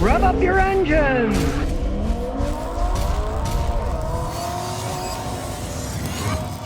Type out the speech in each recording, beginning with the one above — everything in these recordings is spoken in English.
Rev up your engines!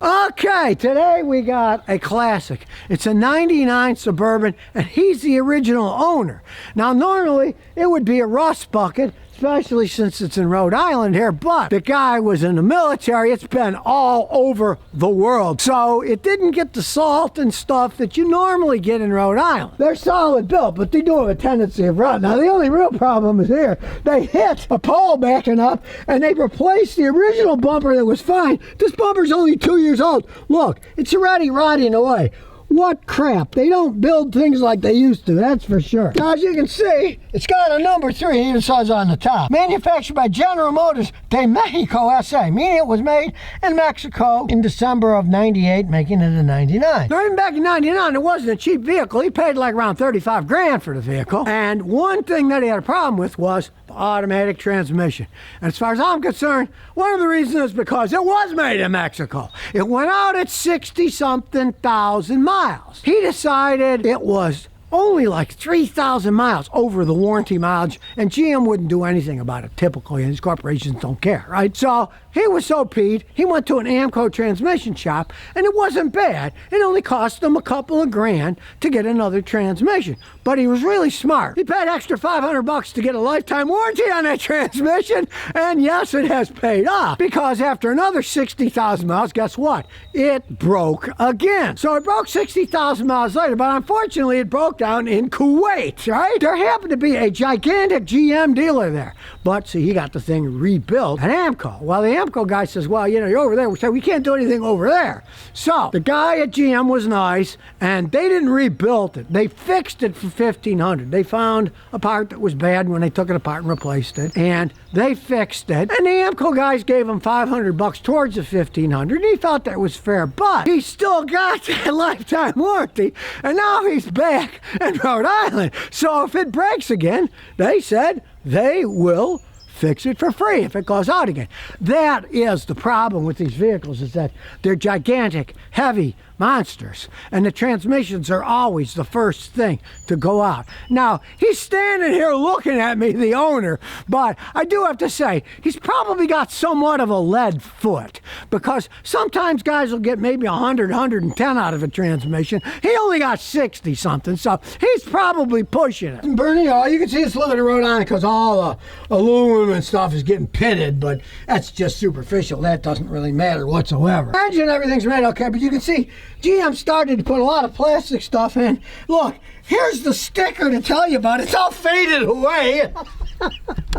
Okay, today we got a classic. It's a 99 Suburban, and he's the original owner. Now, normally, it would be a rust bucket, especially since it's in Rhode Island here, but the guy was in the military. It's been all over the world. So it didn't get the salt and stuff that you normally get in Rhode Island. They're solid built, but they do have a tendency of rot. Now, the only real problem is here. They hit a pole backing up, and they replaced the original bumper that was fine. This bumper's only 2 years old. Look, it's already rotting away. What crap. They don't build things like they used to, that's for sure. Now, as you can see, it's got a number 3, it even says on the top. Manufactured by General Motors de Mexico S.A., meaning it was made in Mexico in December of 98, making it a 99. Now, even back in 99, it wasn't a cheap vehicle. He paid like around 35 grand for the vehicle. And one thing that he had a problem with was the automatic transmission. And as far as I'm concerned, one of the reasons is because it was made in Mexico. It went out at 60-something thousand miles. He decided it was only like 3,000 miles over the warranty mileage, and GM wouldn't do anything about it. Typically, these corporations don't care, right? So he was so peeved, he went to an AAMCO transmission shop, and it wasn't bad. It only cost him a couple of grand to get another transmission. But he was really smart. He paid extra 500 bucks to get a lifetime warranty on that transmission, and yes, it has paid off, because after another 60,000 miles, guess what? It broke again. So it broke 60,000 miles later, but unfortunately, it broke down in Kuwait, right? There happened to be a gigantic GM dealer there. But see, he got the thing rebuilt at AAMCO. Well, the AAMCO guy says, well, you know, you're over there. So we can't do anything over there. So the guy at GM was nice, and they didn't rebuild it. They fixed it for $1,500. They found a part that was bad when they took it apart and replaced it, and they fixed it. And the AAMCO guys gave him 500 bucks towards the $1,500. He thought that was fair, but he still got that lifetime warranty, and now he's back in Rhode Island. So if it breaks again, they said they will fix it for free if it goes out again. That is the problem with these vehicles, is that they're gigantic, heavy monsters, and the transmissions are always the first thing to go out. Now, he's standing here looking at me, the owner, but I do have to say, he's probably got somewhat of a lead foot, because sometimes guys will get maybe 100, 110 out of a transmission. He only got 60 something, so he's probably pushing it. Bernie, you can see it's living in Rhode Island because all the aluminum and stuff is getting pitted, but that's just superficial. That doesn't really matter whatsoever. Engine, everything's made okay, but you can see GM started to put a lot of plastic stuff in. Look, here's the sticker to tell you about it. It's all faded away.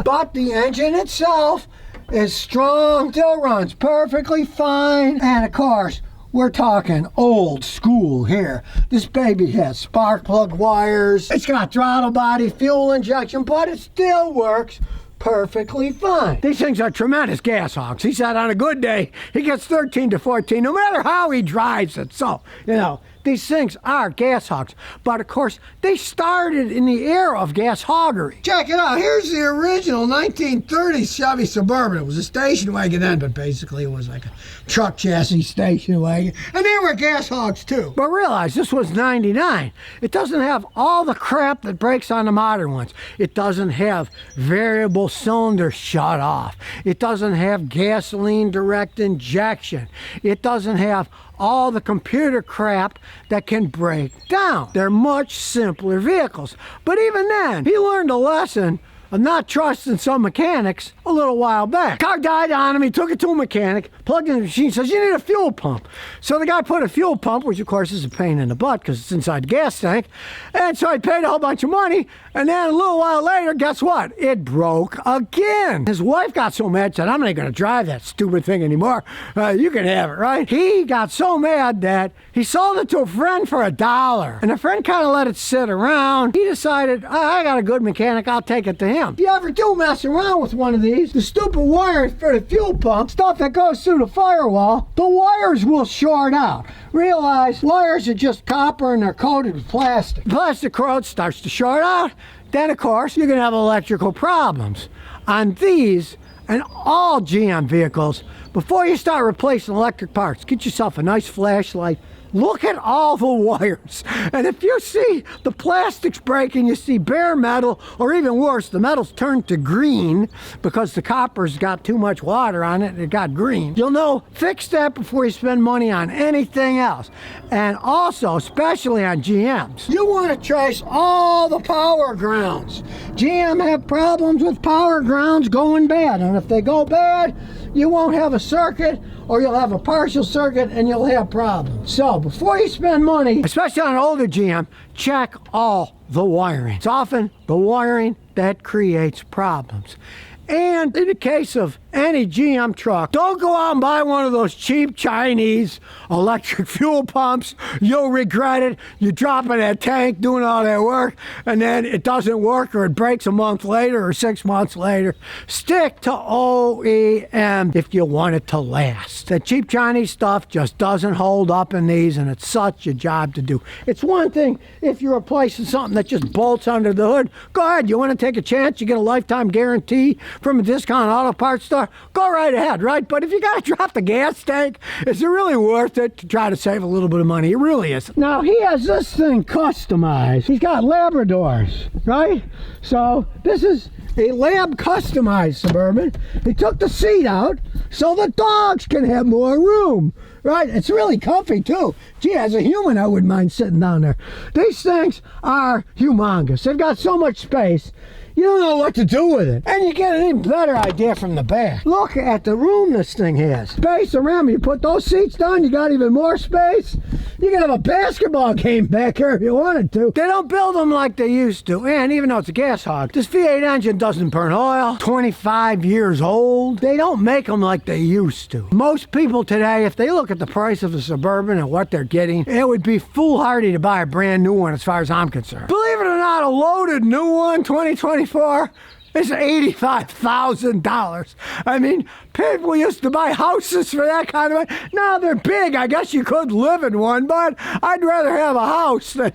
But the engine itself is strong, still runs perfectly fine. And of course, we're talking old school here. This baby has spark plug wires. It's got throttle body, fuel injection, but it still works perfectly fine. These things are tremendous gas hogs. He said on a good day, he gets 13 to 14, no matter how he drives it. So, you know, these things are gas hogs. But of course, they started in the era of gas hoggery. Check it out. Here's the original 1930s Chevy Suburban. It was a station wagon then, but basically it was like a truck chassis station wagon. And they were gas hogs too. But realize this was 99. It doesn't have all the crap that breaks on the modern ones. It doesn't have variable cylinder shut off. It doesn't have gasoline direct injection. It doesn't have all the computer crap that can break down. They're much simpler vehicles. But even then, he learned a lesson of not trusting some mechanics a little while back. Car died on him, he took it to a mechanic, plugged in the machine, says, you need a fuel pump. So the guy put a fuel pump, which of course is a pain in the butt because it's inside the gas tank, and so he paid a whole bunch of money, and then a little while later, guess what? It broke again. His wife got so mad, said, I'm not gonna drive that stupid thing anymore. You can have it, right? He got so mad that he sold it to a friend for $1, and the friend kind of let it sit around. He decided, I got a good mechanic, I'll take it to him. If you ever do mess around with one of these, the stupid wires for the fuel pump, stuff that goes through the firewall, the wires will short out. Realize wires are just copper and they're coated with plastic. Plastic corrodes, starts to short out, then of course you're gonna have electrical problems. On these and all GM vehicles, before you start replacing electric parts, get yourself a nice flashlight, look at all the wires. And if you see the plastics breaking, you see bare metal, or even worse, the metal's turned to green because the copper's got too much water on it and it got green, you'll know, fix that before you spend money on anything else. And also, especially on GMs, you want to trace all the power grounds. GM have problems with power grounds going bad, and if they go bad, you won't have a circuit, or you'll have a partial circuit and you'll have problems. So before you spend money, especially on an older GM, check all the wiring. It's often the wiring that creates problems. And in the case of any GM truck, don't go out and buy one of those cheap Chinese electric fuel pumps. You'll regret it. You drop in that tank doing all that work, and then it doesn't work, or it breaks a month later or 6 months later. Stick to OEM if you want it to last. The cheap Chinese stuff just doesn't hold up in these, and it's such a job to do. It's one thing if you're replacing something that just bolts under the hood. Go ahead. You want to take a chance? You get a lifetime guarantee from a discount auto parts store. Go right ahead, right? But if you got to drop the gas tank, is it really worth it to try to save a little bit of money? It really isn't. Now, he has this thing customized. He's got Labradors, right? So this is a lab customized Suburban. He took the seat out so the dogs can have more room, right? It's really comfy too. Gee, as a human, I wouldn't mind sitting down there. These things are humongous. They've got so much space. You don't know what to do with it. And you get an even better idea from the back. Look at the room this thing has. Space around me. You put those seats down, you got even more space. You can have a basketball game back here if you wanted to. They don't build them like they used to. And even though it's a gas hog, this V8 engine doesn't burn oil. 25 years old. They don't make them like they used to. Most people today, if they look at the price of a Suburban and what they're getting, it would be foolhardy to buy a brand new one as far as I'm concerned. Believe it or not, a loaded new one, 2024, it's $85,000. I mean, people used to buy houses for that kind of money. Now they're big. I guess you could live in one, but I'd rather have a house than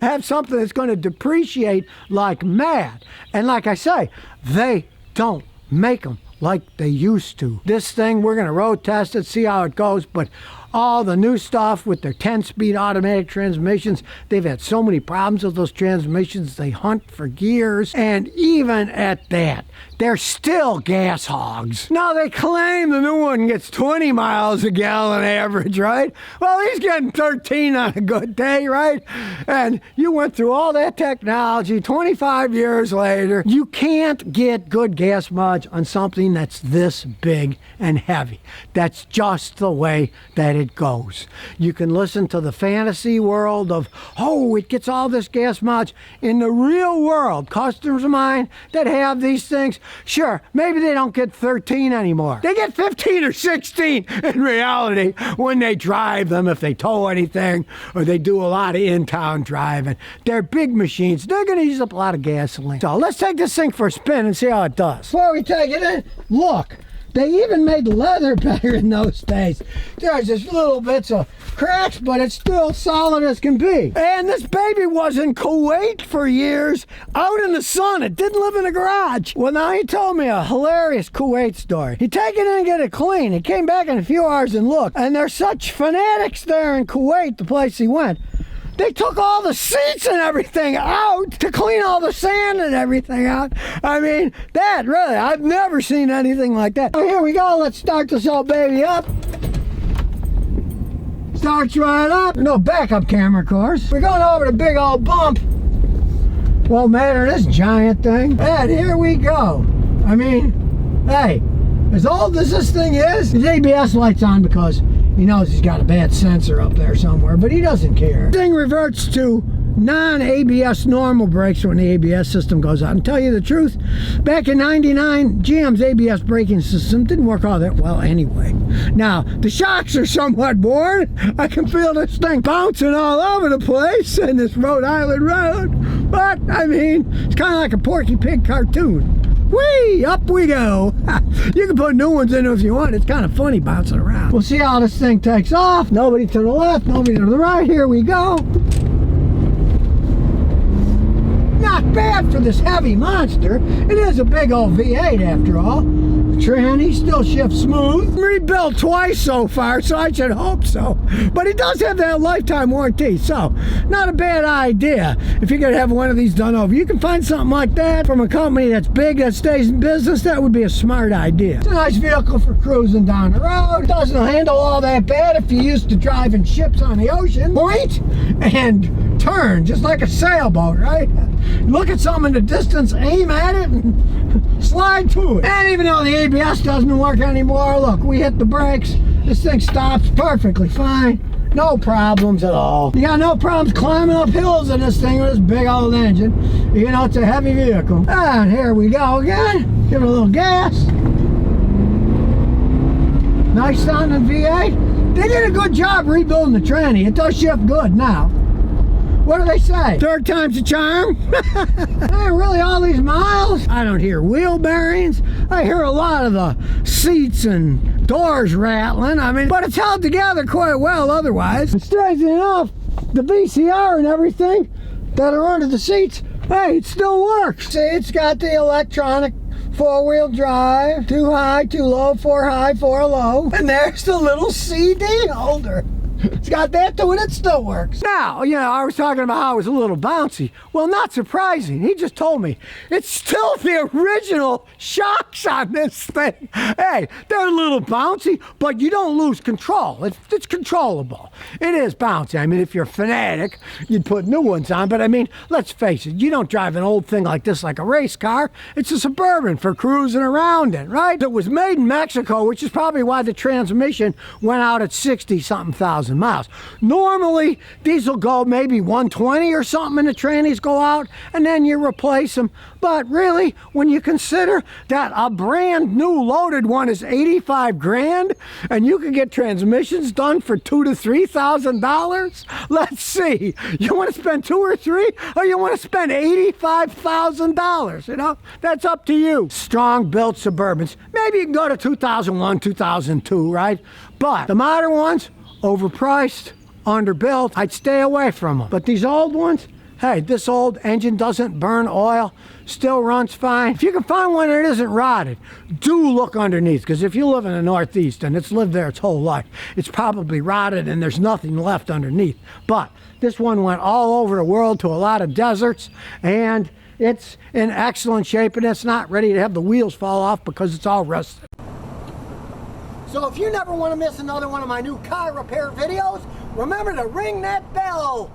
have something that's going to depreciate like mad. And like I say, they don't make them like they used to. This thing, we're going to road test it, see how it goes, but all the new stuff with their 10-speed automatic transmissions, they've had so many problems with those transmissions, they hunt for gears, and even at that, they're still gas hogs. Now they claim the new one gets 20 miles a gallon average, right? Well, he's getting 13 on a good day, right? And you went through all that technology 25 years later. You can't get good gas mileage on something that's this big and heavy. That's just the way that it goes. You can listen to the fantasy world of, oh, it gets all this gas mileage. In the real world, customers of mine that have these things, sure, maybe they don't get 13 anymore. They get 15 or 16 in reality when they drive them, if they tow anything, or they do a lot of in-town driving. They're big machines. They're going to use up a lot of gasoline. So let's take this thing for a spin and see how it does. Before we take it in, look. They even made leather better in those days. There's just little bits of cracks, but it's still solid as can be. And this baby was in Kuwait for years, out in the sun. It didn't live in a garage. Well, now he told me a hilarious Kuwait story. He'd take it in and get it clean. He came back in a few hours and looked. And they're such fanatics there in Kuwait, the place he went. They took all the seats and everything out to clean all the sand and everything out. I mean, that really, I've never seen anything like that. Oh, here we go. Let's start this old baby up. Starts right up. No backup camera, of course. We're going over the big old bump. Won't matter, this giant thing. And here we go. I mean, hey, as old as this thing is, his ABS light's on because he knows he's got a bad sensor up there somewhere, but he doesn't care. The thing reverts to non-ABS normal brakes when the ABS system goes out. And tell you the truth, back in '99, GM's ABS braking system didn't work all that well anyway. Now, the shocks are somewhat worn. I can feel this thing bouncing all over the place in this Rhode Island road. But, I mean, it's kind of like a Porky Pig cartoon. Whee! Up we go. You can put new ones in if you want. It's kind of funny bouncing around. We'll see how this thing takes off. Nobody to the left, nobody to the right. Here we go. Not bad for this heavy monster. It is a big old V8 after all. Tranny still shifts smooth. Rebuilt twice so far, so I should hope so. But it does have that lifetime warranty, so not a bad idea if you're gonna have one of these done over. You can find something like that from a company that's big, that stays in business. That would be a smart idea. It's a nice vehicle for cruising down the road. It doesn't handle all that bad if you're used to driving ships on the ocean. Point and turn, just like a sailboat, right? Look at something in the distance, aim at it, and slide to it. And even though the ABS doesn't work anymore, look, we hit the brakes, this thing stops perfectly fine. No problems at all. You got no problems climbing up hills in this thing with this big old engine. You know, it's a heavy vehicle. And here we go again. Give it a little gas. Nice sounding V8. They did a good job rebuilding the tranny. It does shift good now. What do they say? Third time's a charm? Hey, really, all these miles? I don't hear wheel bearings. I hear a lot of the seats and doors rattling. I mean, but it's held together quite well otherwise. And strangely enough, the VCR and everything that are under the seats, hey, it still works. See, it's got the electronic four-wheel drive, 2 high, 2 low, 4 high, 4 low. And there's the little CD holder. It's got that to it, it still works. Now, you know, I was talking about how it was a little bouncy. Well, not surprising. He just told me it's still the original shocks on this thing. Hey, they're a little bouncy, but you don't lose control. It's controllable. It is bouncy. I mean, if you're a fanatic, you'd put new ones on. But I mean, let's face it, you don't drive an old thing like this like a race car. It's a Suburban for cruising around in, right? It was made in Mexico, which is probably why the transmission went out at 60-something thousand miles. Normally, these will go maybe 120 or something, and the trannies go out, and then you replace them. But really, when you consider that a brand new loaded one is 85 grand, and you can get transmissions done for $2,000 to $3,000, let's see. You want to spend 2 or 3, or you want to spend $85,000? You know, that's up to you. Strong built Suburbans. Maybe you can go to 2001, 2002, right? But the modern ones, overpriced, underbuilt. I'd stay away from them. But these old ones, hey, this old engine doesn't burn oil, still runs fine. If you can find one that isn't rotted, do look underneath, because if you live in the Northeast and it's lived there its whole life, it's probably rotted and there's nothing left underneath. But this one went all over the world to a lot of deserts, and it's in excellent shape, and it's not ready to have the wheels fall off because it's all rusted. So if you never want to miss another one of my new car repair videos, remember to ring that bell.